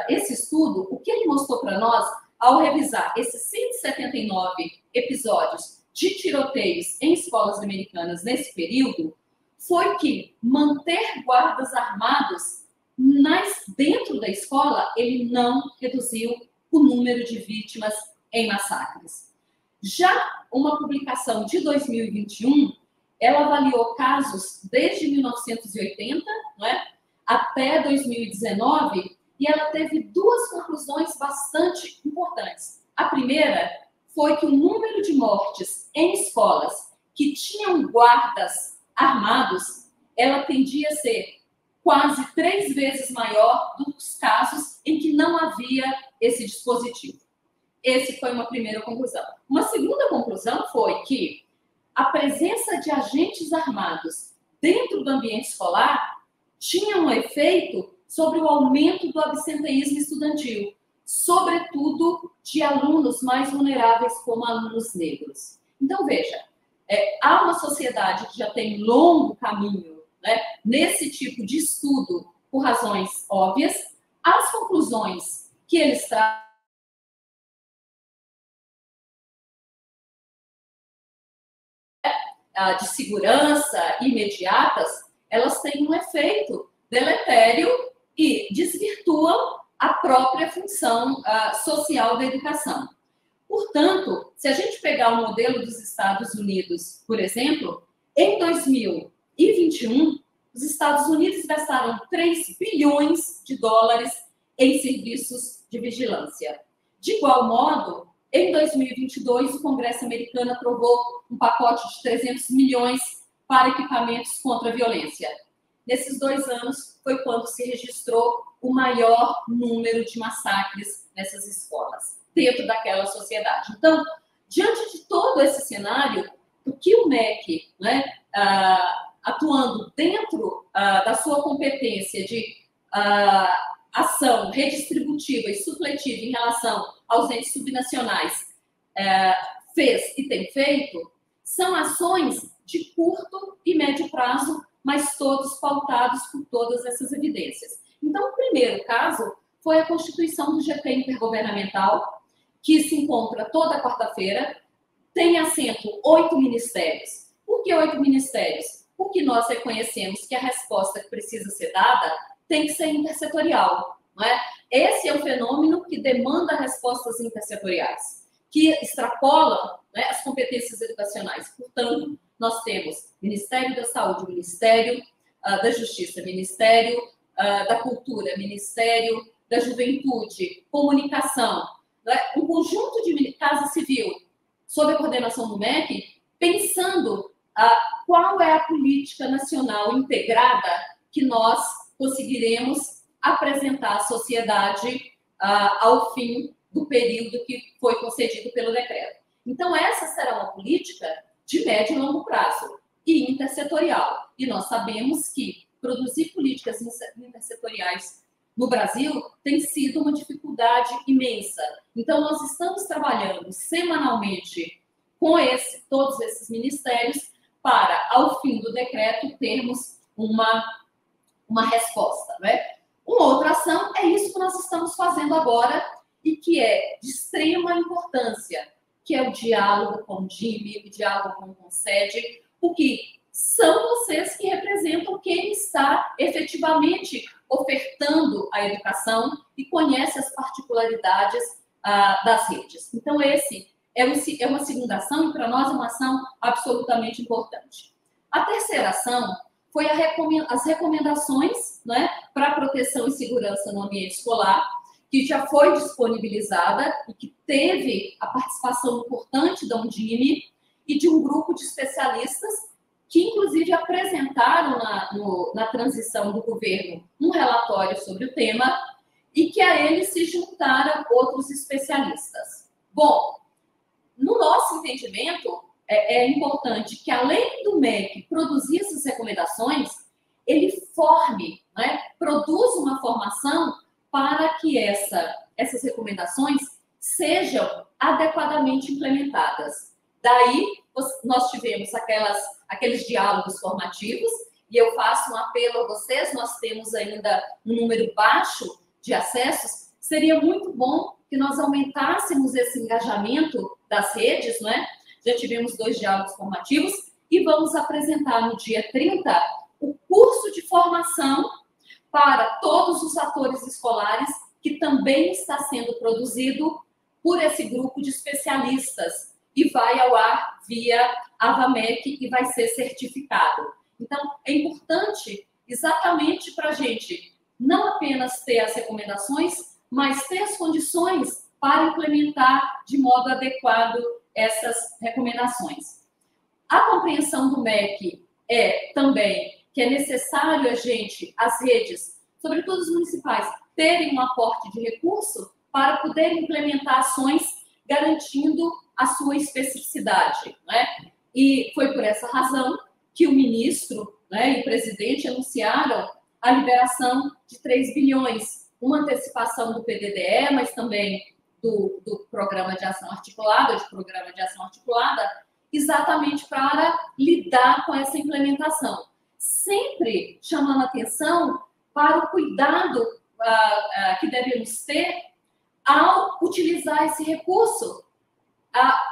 esse estudo, o que ele mostrou para nós, ao revisar esses 179 episódios de tiroteios em escolas americanas nesse período, foi que manter guardas armados dentro da escola, ele não reduziu o número de vítimas em massacres. Já uma publicação de 2021, ela avaliou casos desde 1980, não é, até 2019, e ela teve duas conclusões bastante importantes. A primeira foi que o número de mortes em escolas que tinham guardas armados, ela tendia a ser quase 3 vezes maior dos casos em que não havia esse dispositivo. Essa foi uma primeira conclusão. Uma segunda conclusão foi que a presença de agentes armados dentro do ambiente escolar tinha um efeito sobre o aumento do absenteísmo estudantil, sobretudo de alunos mais vulneráveis, como alunos negros. Então, veja, há uma sociedade que já tem longo caminho, né, nesse tipo de estudo, por razões óbvias. As conclusões que eles trazem de segurança imediatas, elas têm um efeito deletério e desvirtuam a própria função social da educação. Portanto, se a gente pegar o modelo dos Estados Unidos, por exemplo, em 2021, os Estados Unidos gastaram 3 bilhões de dólares em serviços de vigilância. De igual modo, em 2022, o Congresso americano aprovou um pacote de 300 milhões para equipamentos contra a violência. Nesses 2 anos, foi quando se registrou o maior número de massacres nessas escolas, dentro daquela sociedade. Então, diante de todo esse cenário, o que o MEC, né, atuando dentro da sua competência de ação redistributiva e supletiva em relação aos entes subnacionais, fez e tem feito, são ações de curto e médio prazo, mas todos pautados por todas essas evidências. Então, o primeiro caso foi a constituição do GT Intergovernamental, que se encontra toda quarta-feira, tem assento 8 ministérios. Por que 8 ministérios? Porque nós reconhecemos que a resposta que precisa ser dada tem que ser intersetorial, não é? Esse é um fenômeno que demanda respostas intersetoriais, que extrapolam, né, as competências educacionais. Portanto, nós temos Ministério da Saúde, Ministério da Justiça, Ministério da Cultura, Ministério da Juventude, Comunicação, né, um conjunto de Casa Civil, sob a coordenação do MEC, pensando qual é a política nacional integrada que nós conseguiremos apresentar à sociedade ao fim do período que foi concedido pelo decreto. Então, essa será uma política de médio e longo prazo e intersetorial. E nós sabemos que produzir políticas intersetoriais no Brasil tem sido uma dificuldade imensa. Então, nós estamos trabalhando semanalmente com todos esses ministérios para, ao fim do decreto, termos uma resposta. Né? Uma outra ação é isso que nós estamos fazendo agora e que é de extrema importância, que é o diálogo com o DIME, o diálogo com o CONSED, porque são vocês que representam quem está efetivamente ofertando a educação e conhece as particularidades das redes. Então, esse é uma segunda ação e, para nós, é uma ação absolutamente importante. A terceira ação foi as recomendações, né, para proteção e segurança no ambiente escolar, que já foi disponibilizada e que teve a participação importante da Undime e de um grupo de especialistas que, inclusive, apresentaram na transição do governo um relatório sobre o tema e que a ele se juntaram outros especialistas. Bom, no nosso entendimento, é importante que, além do MEC produzir essas recomendações, ele forme, né, produza uma formação para que essas recomendações sejam adequadamente implementadas. Daí, nós tivemos aqueles diálogos formativos, e eu faço um apelo a vocês, nós temos ainda um número baixo de acessos, seria muito bom que nós aumentássemos esse engajamento das redes, né? Já tivemos 2 diálogos formativos, e vamos apresentar no dia 30 o curso de formação para todos os atores escolares, que também está sendo produzido por esse grupo de especialistas e vai ao ar via AVAMEC e vai ser certificado. Então, é importante exatamente para a gente não apenas ter as recomendações, mas ter as condições para implementar de modo adequado essas recomendações. A compreensão do MEC é também que é necessário as redes, sobretudo os municipais, terem um aporte de recurso para poder implementar ações garantindo a sua especificidade. Né? E foi por essa razão que o ministro, né, e o presidente anunciaram a liberação de 3 bilhões, uma antecipação do PDDE, mas também do Programa de Ação Articulada, exatamente para lidar com essa implementação. Sempre chamando atenção para o cuidado que devemos ter ao utilizar esse recurso,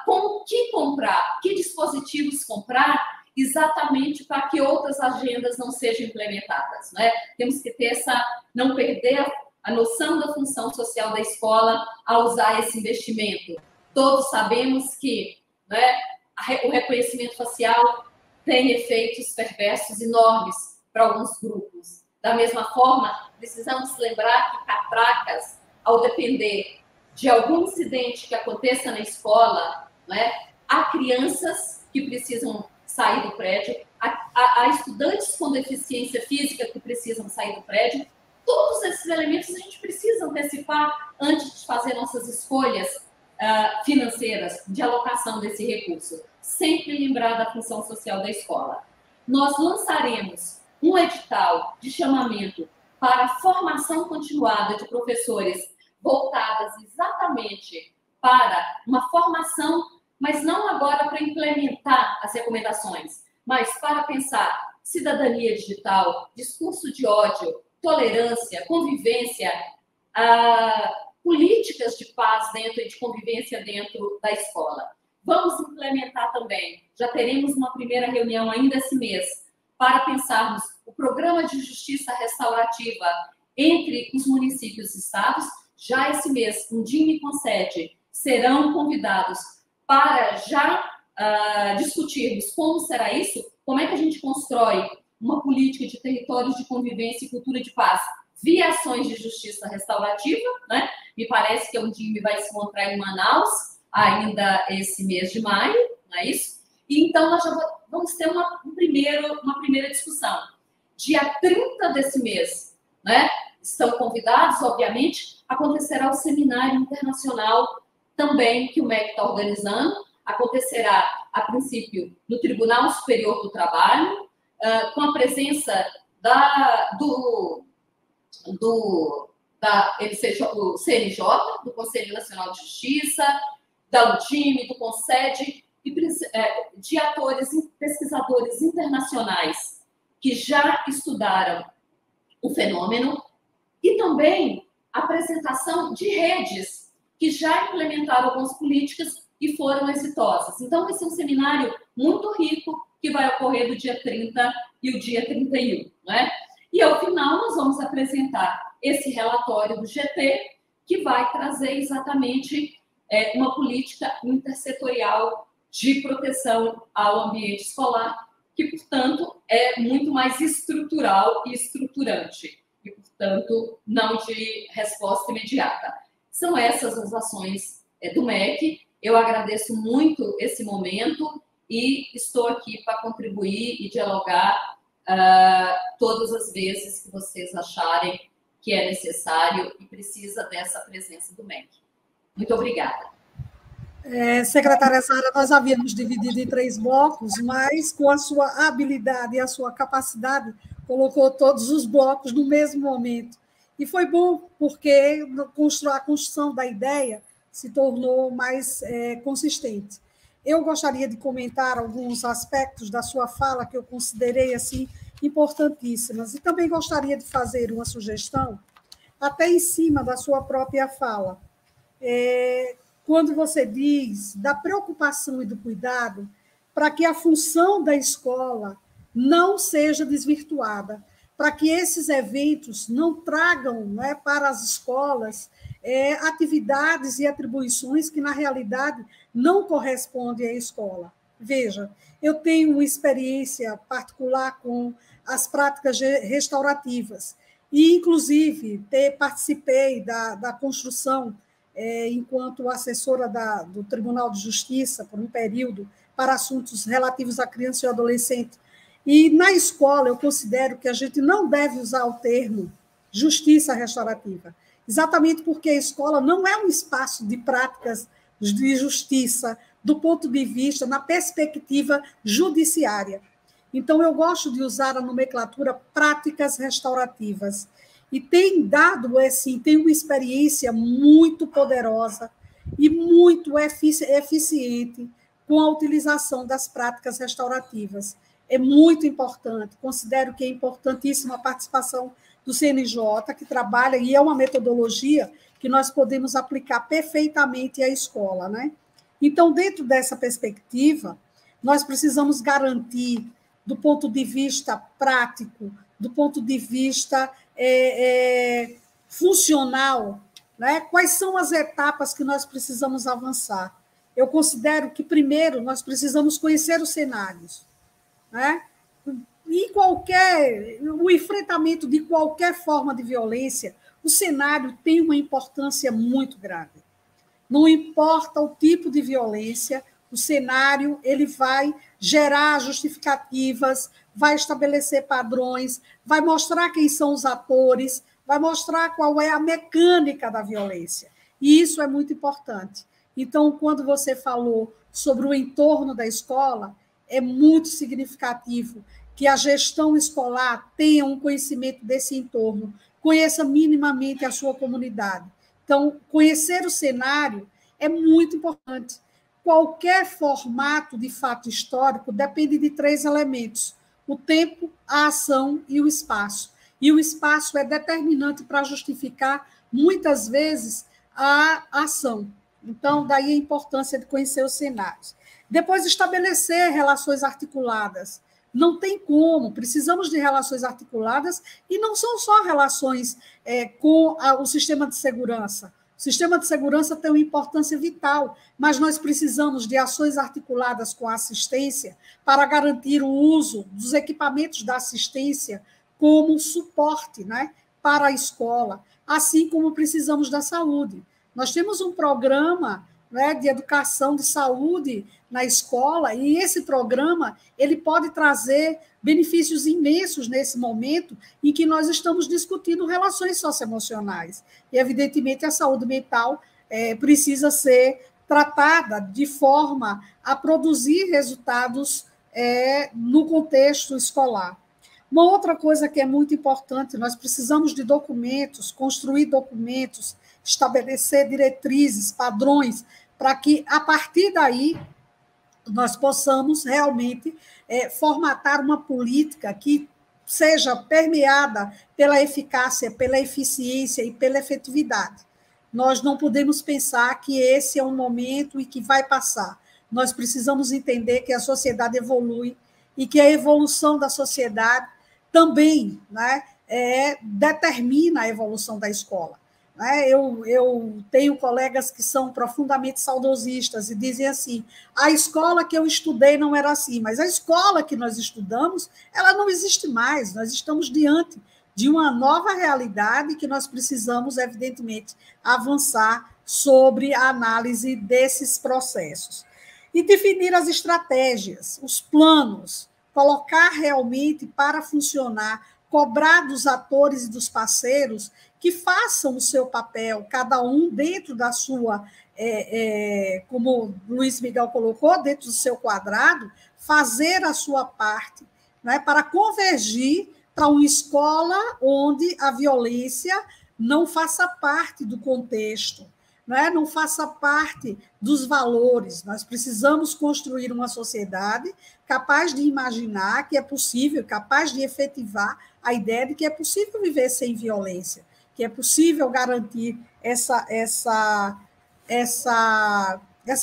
com o que comprar, que dispositivos comprar, exatamente para que outras agendas não sejam implementadas. Né? Temos que ter não perder a noção da função social da escola ao usar esse investimento. Todos sabemos que, né, o reconhecimento facial tem efeitos perversos enormes para alguns grupos. Da mesma forma, precisamos lembrar que catracas, ao depender de algum incidente que aconteça na escola, né, há crianças que precisam sair do prédio, há estudantes com deficiência física que precisam sair do prédio. Todos esses elementos a gente precisa antecipar antes de fazer nossas escolhas financeiras de alocação desse recurso. Sempre lembrar da função social da escola. Nós lançaremos um edital de chamamento para a formação continuada de professores voltadas exatamente para uma formação, mas não agora para implementar as recomendações, mas para pensar cidadania digital, discurso de ódio, tolerância, convivência, políticas de paz e de convivência dentro da escola. Vamos implementar também, já teremos uma primeira reunião ainda esse mês, para pensarmos o programa de justiça restaurativa entre os municípios e estados. Já esse mês, Undime e CONSED serão convidados para já discutirmos como será isso, como é que a gente constrói uma política de territórios de convivência e cultura de paz via ações de justiça restaurativa, né? Me parece que a Undime vai se encontrar em Manaus ainda esse mês de maio, não é isso? E então nós já vamos ter uma primeira discussão. Dia 30 desse mês, né? Estão convidados, obviamente, acontecerá o seminário internacional também que o MEC está organizando. Acontecerá, a princípio, no Tribunal Superior do Trabalho, com a presença do CNJ, do Conselho Nacional de Justiça, da UDIME, do CONSED, e de atores, pesquisadores internacionais que já estudaram o fenômeno, e também a apresentação de redes que já implementaram algumas políticas e foram exitosas. Então, vai ser um seminário muito rico, que vai ocorrer do dia 30 e o dia 31, né? E, ao final, nós vamos apresentar esse relatório do GT, que vai trazer exatamente uma política intersetorial de proteção ao ambiente escolar, que, portanto, é muito mais estrutural e estruturante, e, portanto, não de resposta imediata. São essas as ações do MEC. Eu agradeço muito esse momento e estou aqui para contribuir e dialogar todas as vezes que vocês acharem que é necessário e precisa dessa presença do MEC. Muito obrigada. Secretária Sara, nós havíamos dividido em 3 blocos, mas com a sua habilidade e a sua capacidade, colocou todos os blocos no mesmo momento. E foi bom, porque a construção da ideia se tornou mais consistente. Eu gostaria de comentar alguns aspectos da sua fala que eu considerei assim importantíssimas, e também gostaria de fazer uma sugestão, até em cima da sua própria fala. Quando você diz da preocupação e do cuidado para que a função da escola não seja desvirtuada, para que esses eventos não tragam, né, para as escolas atividades e atribuições que, na realidade, não correspondem à escola. Veja, eu tenho uma experiência particular com as práticas restaurativas e, inclusive, participei da construção enquanto assessora do Tribunal de Justiça, por um período, para assuntos relativos a criança e adolescente. E, na escola, eu considero que a gente não deve usar o termo justiça restaurativa, exatamente porque a escola não é um espaço de práticas de justiça do ponto de vista, na perspectiva judiciária. Então, eu gosto de usar a nomenclatura práticas restaurativas. E tem dado, tem uma experiência muito poderosa e muito eficiente com a utilização das práticas restaurativas. É muito importante, considero que é importantíssima a participação do CNJ, que trabalha, e é uma metodologia que nós podemos aplicar perfeitamente à escola, né? Então, dentro dessa perspectiva, nós precisamos garantir, do ponto de vista prático, do ponto de vista funcional, né? Quais são as etapas que nós precisamos avançar. Eu considero que, primeiro, nós precisamos conhecer os cenários, né? E o enfrentamento de qualquer forma de violência, o cenário tem uma importância muito grande. Não importa o tipo de violência, o cenário ele vai gerar justificativas, vai estabelecer padrões, vai mostrar quem são os atores, vai mostrar qual é a mecânica da violência. E isso é muito importante. Então, quando você falou sobre o entorno da escola, é muito significativo que a gestão escolar tenha um conhecimento desse entorno, conheça minimamente a sua comunidade. Então, conhecer o cenário é muito importante. Qualquer formato de fato histórico depende de 3 elementos: o tempo, a ação e o espaço. E o espaço é determinante para justificar, muitas vezes, a ação. Então, daí a importância de conhecer os cenários. Depois, estabelecer relações articuladas. Não tem como, precisamos de relações articuladas, e não são só relações com o sistema de segurança. O sistema de segurança tem uma importância vital, mas nós precisamos de ações articuladas com a assistência para garantir o uso dos equipamentos da assistência como suporte, né, para a escola, assim como precisamos da saúde. Nós temos um programa, né, de educação de saúde na escola, e esse programa ele pode trazer benefícios imensos nesse momento em que nós estamos discutindo relações socioemocionais. E, evidentemente, a saúde mental precisa ser tratada de forma a produzir resultados no contexto escolar. Uma outra coisa que é muito importante, nós precisamos de documentos, construir documentos, estabelecer diretrizes, padrões, para que, a partir daí, nós possamos realmente formatar uma política que seja permeada pela eficácia, pela eficiência e pela efetividade. Nós não podemos pensar que esse é um momento e que vai passar. Nós precisamos entender que a sociedade evolui e que a evolução da sociedade também, né, determina a evolução da escola. Eu tenho colegas que são profundamente saudosistas e dizem assim, a escola que eu estudei não era assim, mas a escola que nós estudamos, ela não existe mais, nós estamos diante de uma nova realidade que nós precisamos, evidentemente, avançar sobre a análise desses processos. E definir as estratégias, os planos, colocar realmente para funcionar, cobrar dos atores e dos parceiros que façam o seu papel, cada um dentro da sua, como o Luiz Miguel colocou, dentro do seu quadrado, fazer a sua parte, né, para convergir para uma escola onde a violência não faça parte do contexto, né, não faça parte dos valores. Nós precisamos construir uma sociedade capaz de imaginar que é possível, capaz de efetivar a ideia de que é possível viver sem violência, que é possível garantir essa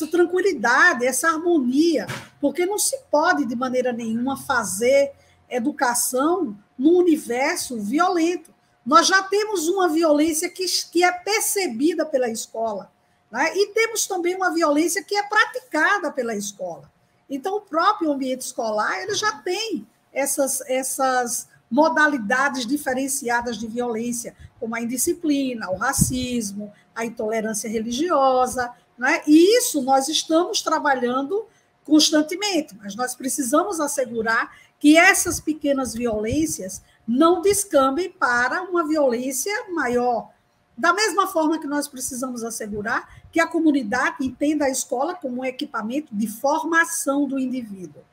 tranquilidade, essa harmonia, porque não se pode, de maneira nenhuma, fazer educação num universo violento. Nós já temos uma violência que é percebida pela escola, né? E temos também uma violência que é praticada pela escola. Então, o próprio ambiente escolar ele já tem essas modalidades diferenciadas de violência, como a indisciplina, o racismo, a intolerância religiosa, né? E isso nós estamos trabalhando constantemente, mas nós precisamos assegurar que essas pequenas violências não descambem para uma violência maior. Da mesma forma que nós precisamos assegurar que a comunidade entenda a escola como um equipamento de formação do indivíduo.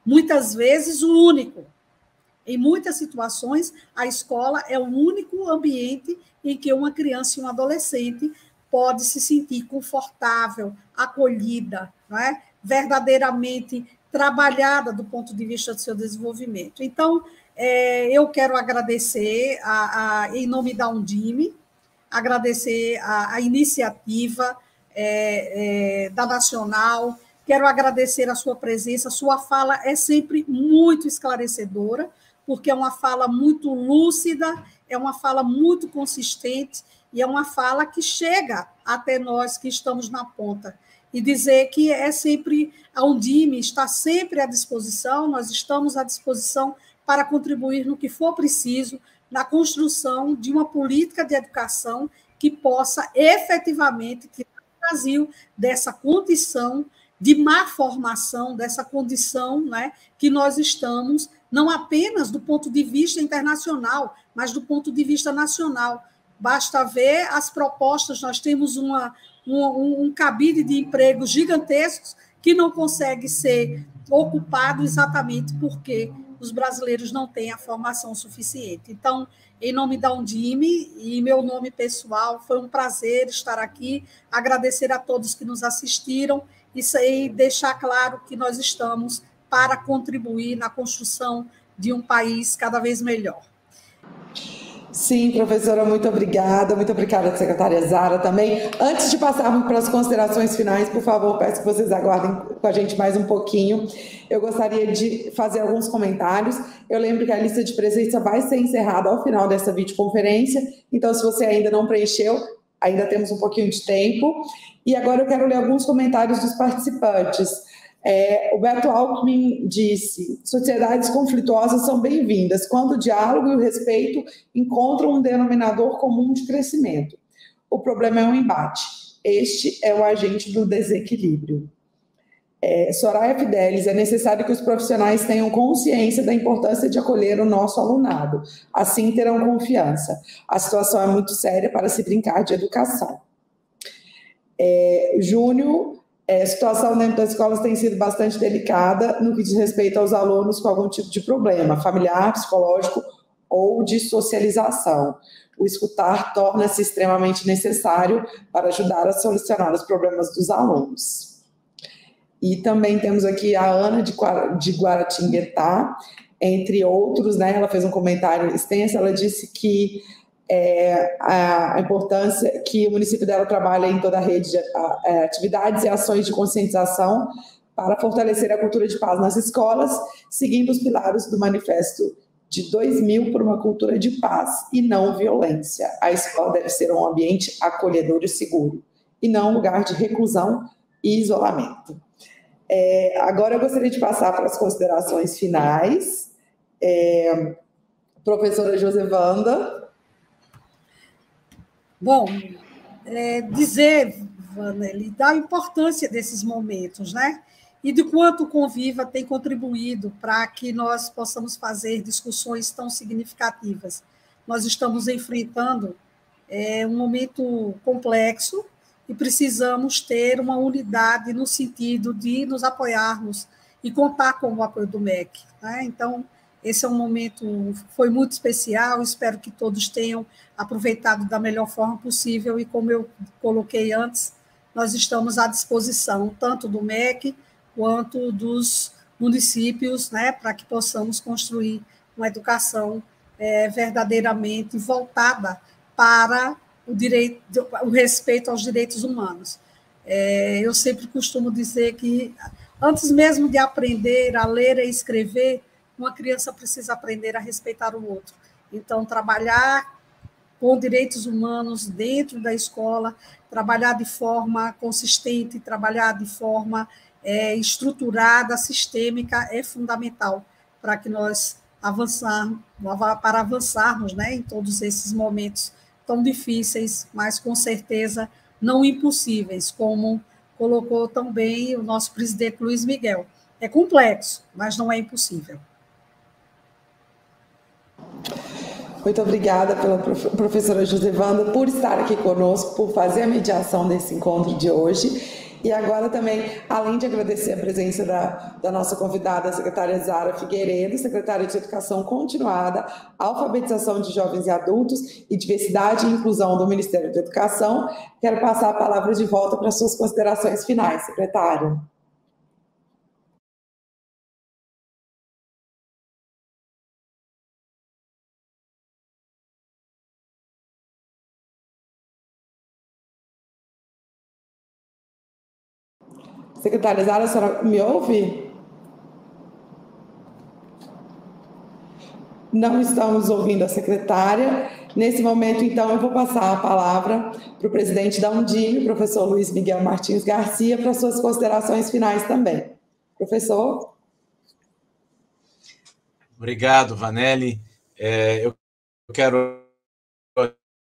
Muitas vezes, o único. Em muitas situações, a escola é o único ambiente em que uma criança e um adolescente pode se sentir confortável, acolhida, não é? Verdadeiramente trabalhada do ponto de vista do seu desenvolvimento. Então, eu quero agradecer, em nome da Undime, agradecer a iniciativa da Nacional, quero agradecer a sua presença, a sua fala é sempre muito esclarecedora, porque é uma fala muito lúcida, é uma fala muito consistente e é uma fala que chega até nós que estamos na ponta. E dizer que a Undime está sempre à disposição, nós estamos à disposição para contribuir no que for preciso na construção de uma política de educação que possa efetivamente tirar o Brasil dessa condição de má formação, dessa condição, né, que nós estamos, não apenas do ponto de vista internacional, mas do ponto de vista nacional. Basta ver as propostas, nós temos um cabide de empregos gigantescos que não consegue ser ocupado exatamente porque os brasileiros não têm a formação suficiente. Então, em nome da Undime e meu nome pessoal, foi um prazer estar aqui, agradecer a todos que nos assistiram e deixar claro que nós estamos para contribuir na construção de um país cada vez melhor. Sim, professora, muito obrigada, secretária Zara também. Antes de passarmos para as considerações finais, por favor, peço que vocês aguardem com a gente mais um pouquinho. Eu gostaria de fazer alguns comentários. Eu lembro que a lista de presença vai ser encerrada ao final dessa videoconferência, então se você ainda não preencheu, ainda temos um pouquinho de tempo. E agora eu quero ler alguns comentários dos participantes. O Beto Alckmin disse: sociedades conflituosas são bem-vindas quando o diálogo e o respeito encontram um denominador comum de crescimento. O problema é o embate. Este é o agente do desequilíbrio. Soraya Fidelis: é necessário que os profissionais tenham consciência da importância de acolher o nosso alunado. Assim terão confiança. A situação é muito séria para se brincar de educação. Júnior A situação dentro das escolas tem sido bastante delicada no que diz respeito aos alunos com algum tipo de problema, familiar, psicológico ou de socialização. O escutar torna-se extremamente necessário para ajudar a solucionar os problemas dos alunos. E também temos aqui a Ana de Guaratinguetá, entre outros, né? Ela fez um comentário extenso, ela disse que a importância que o município dela trabalha em toda a rede de atividades e ações de conscientização para fortalecer a cultura de paz nas escolas, seguindo os pilares do Manifesto de 2000 por uma cultura de paz e não violência. A escola deve ser um ambiente acolhedor e seguro, e não um lugar de reclusão e isolamento. Agora eu gostaria de passar para as considerações finais. Professora Josevanda. Bom, dizer, Vanelli, da importância desses momentos, né? E de quanto o Conviva tem contribuído para que nós possamos fazer discussões tão significativas. Nós estamos enfrentando um momento complexo e precisamos ter uma unidade no sentido de nos apoiarmos e contar com o apoio do MEC, né? Então, esse é um momento, foi muito especial, espero que todos tenham aproveitado da melhor forma possível e, como eu coloquei antes, nós estamos à disposição tanto do MEC quanto dos municípios, né, para que possamos construir uma educação verdadeiramente voltada para o respeito aos direitos humanos. Eu sempre costumo dizer que, antes mesmo de aprender a ler e escrever, uma criança precisa aprender a respeitar o outro. Então, trabalhar com direitos humanos dentro da escola, trabalhar de forma consistente, trabalhar de forma estruturada, sistêmica, é fundamental para que nós avançarmos, né, em todos esses momentos tão difíceis, mas com certeza não impossíveis, como colocou tão bem o nosso presidente Luiz Miguel. É complexo, mas não é impossível. Muito obrigada pela professora Josevanda por estar aqui conosco, por fazer a mediação desse encontro de hoje. E agora também, além de agradecer a presença da nossa convidada, a secretária Zara Figueiredo, secretária de Educação Continuada, Alfabetização de Jovens e Adultos e Diversidade e Inclusão do Ministério da Educação, quero passar a palavra de volta para as suas considerações finais, secretária. Secretária Zara, a senhora me ouve? Não estamos ouvindo a secretária. Nesse momento, então, eu vou passar a palavra para o presidente da Undime, professor Luiz Miguel Martins Garcia, para suas considerações finais também. Professor? Obrigado, Vanelli. Eu quero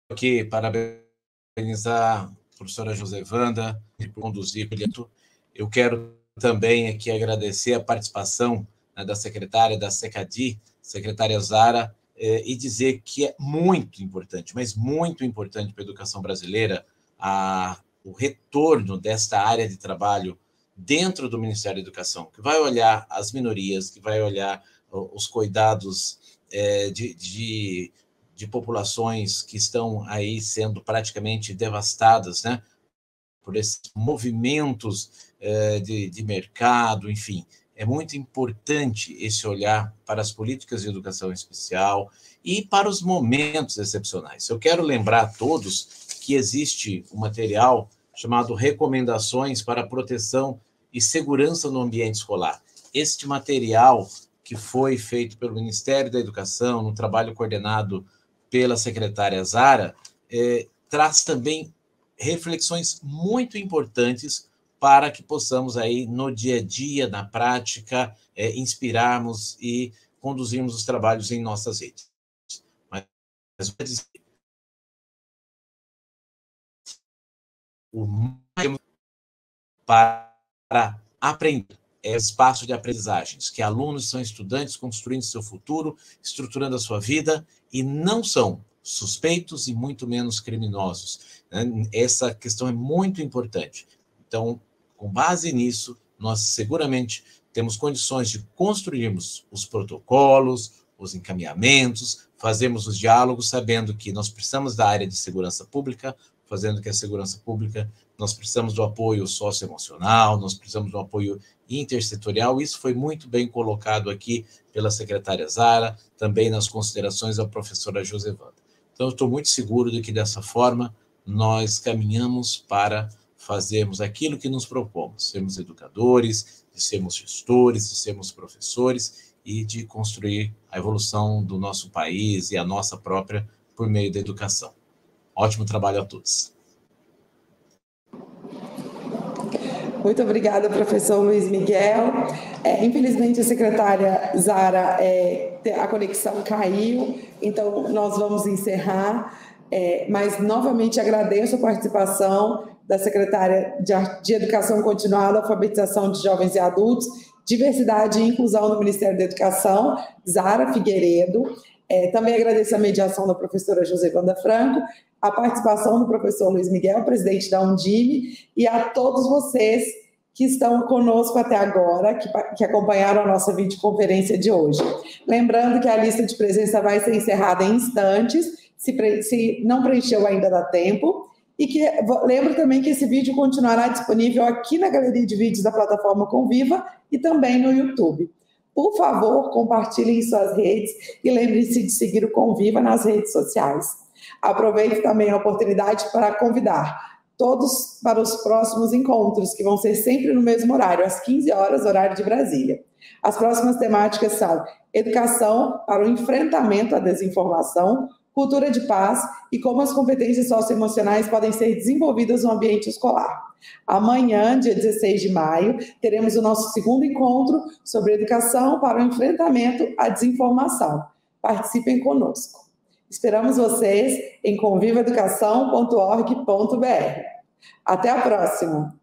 aqui parabenizar a professora Josevanda por conduzir o projeto. Eu quero também aqui agradecer a participação da secretária da SECADI, secretária Zara, e dizer que é muito importante, mas muito importante para a educação brasileira, o retorno desta área de trabalho dentro do Ministério da Educação, que vai olhar as minorias, que vai olhar os cuidados de populações que estão aí sendo praticamente devastadas, né, por esses movimentos de mercado, enfim. É muito importante esse olhar para as políticas de educação especial e para os momentos excepcionais. Eu quero lembrar a todos que existe um material chamado Recomendações para a Proteção e Segurança no Ambiente Escolar. Este material, que foi feito pelo Ministério da Educação, no trabalho coordenado pela secretária Zara, traz também reflexões muito importantes para que possamos aí, no dia a dia, na prática, inspirarmos e conduzirmos os trabalhos em nossas redes. Mas o mais para aprender é espaço de aprendizagens, que alunos são estudantes construindo seu futuro, estruturando a sua vida, e não são suspeitos e muito menos criminosos. Essa questão é muito importante. Então, Com base nisso, nós seguramente temos condições de construirmos os protocolos, os encaminhamentos, fazemos os diálogos, sabendo que nós precisamos da área de segurança pública, fazendo que a segurança pública, nós precisamos do apoio socioemocional, nós precisamos do apoio intersetorial. Isso foi muito bem colocado aqui pela secretária Zara, também nas considerações da professora Josevanda. Então, eu estou muito seguro de que, dessa forma, nós caminhamos para fazermos aquilo que nos propomos, sermos educadores, de sermos gestores, de sermos professores e de construir a evolução do nosso país e a nossa própria por meio da educação. Ótimo trabalho a todos. Muito obrigada, professor Luiz Miguel. Infelizmente, a secretária Zara, a conexão caiu, então nós vamos encerrar, mas novamente agradeço a participação da secretária de Educação Continuada, Alfabetização de Jovens e Adultos, Diversidade e Inclusão do Ministério da Educação, Zara Figueiredo. Também agradeço a mediação da professora Josevanda Franco, a participação do professor Luiz Miguel, presidente da Undime, e a todos vocês que estão conosco até agora, que acompanharam a nossa videoconferência de hoje. Lembrando que a lista de presença vai ser encerrada em instantes, se não preencheu ainda dá tempo, e que lembro também que esse vídeo continuará disponível aqui na galeria de vídeos da plataforma Conviva e também no YouTube. Por favor, compartilhem em suas redes e lembrem-se de seguir o Conviva nas redes sociais. Aproveito também a oportunidade para convidar todos para os próximos encontros, que vão ser sempre no mesmo horário, às 15 horas, horário de Brasília. As próximas temáticas são educação para o enfrentamento à desinformação, cultura de paz e como as competências socioemocionais podem ser desenvolvidas no ambiente escolar. Amanhã, dia 16 de maio, teremos o nosso segundo encontro sobre educação para o enfrentamento à desinformação. Participem conosco. Esperamos vocês em convivaeducação.org.br. Até a próxima!